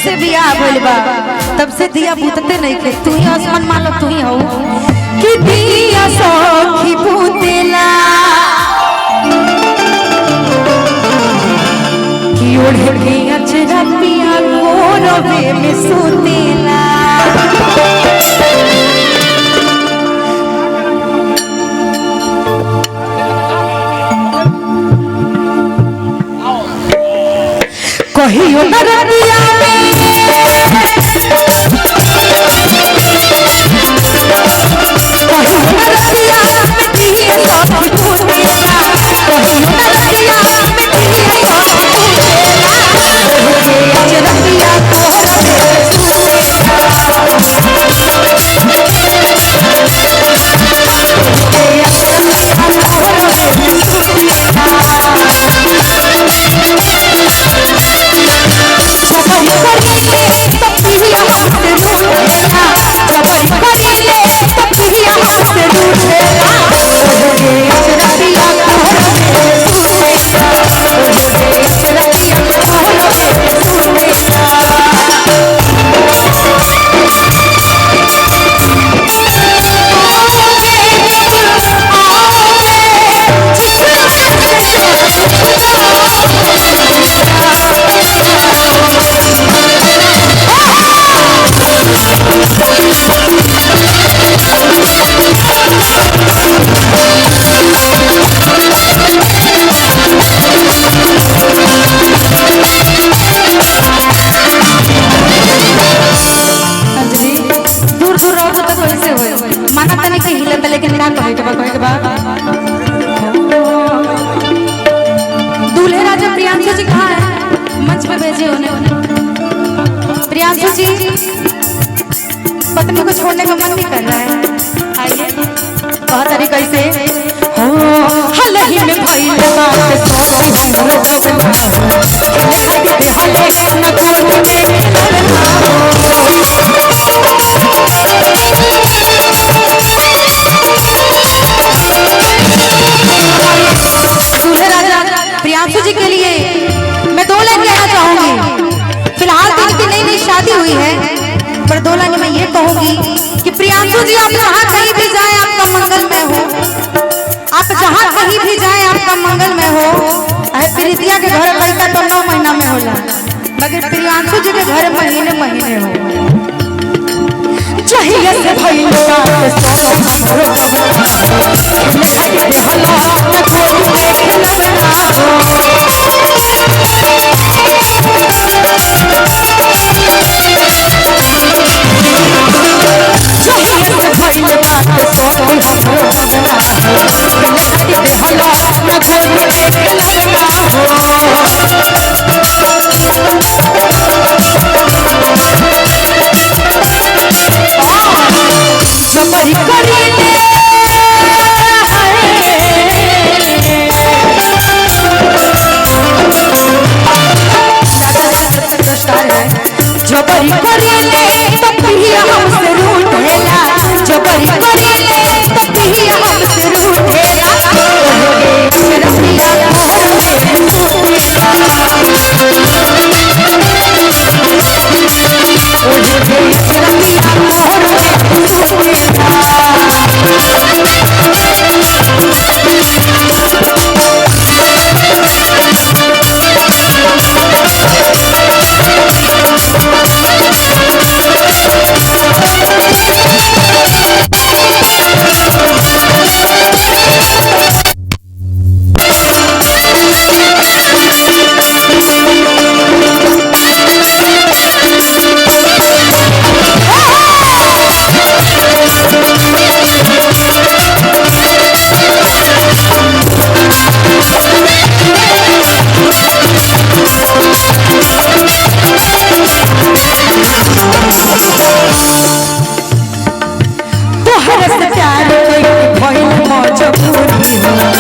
से बियाह भइल बा तब से दिया बुतते नहीं के तू ही आसमान मालो तू ही हो कि दिया सखी बुतेला कि ओढ़े के अचरा पिया कोरवे में सुतेला कहियो न रतिया में कहियो न रतिया में दिए सखी बुतेला कहियो न रतिया में दिए सखी बुतेला अचरा पिया कोरवे में दूल्हे राजा प्रियांशु जी कहाँ है? मंच पे भेजे उन्हें। प्रियांशु जी पत्नी को छोड़ने का मन नहीं कर रहा है, आइए। बहुत तरीके से हो हलही में भइल बात सोची हमर दबना हदी हले न कोन में प्रियांशु जी के लिए मैं 2 लाइन कहना चाहूंगी। फिलहाल तो इनकी नई नई शादी हुई है, पर 2 लाइन मैं ये कहूंगी कि प्रियांशु जी आप जहाँ कहीं भी जाए आपका मंगलमय हो, आप जहाँ कहीं भी जाए आपका मंगलमय हो। प्रीतिया के घर पैसा तो 9 महीना में होला, मगर प्रियांशु जी के घर महीने महीने हो। चाहिए से भइल बात सोच हमरो दबना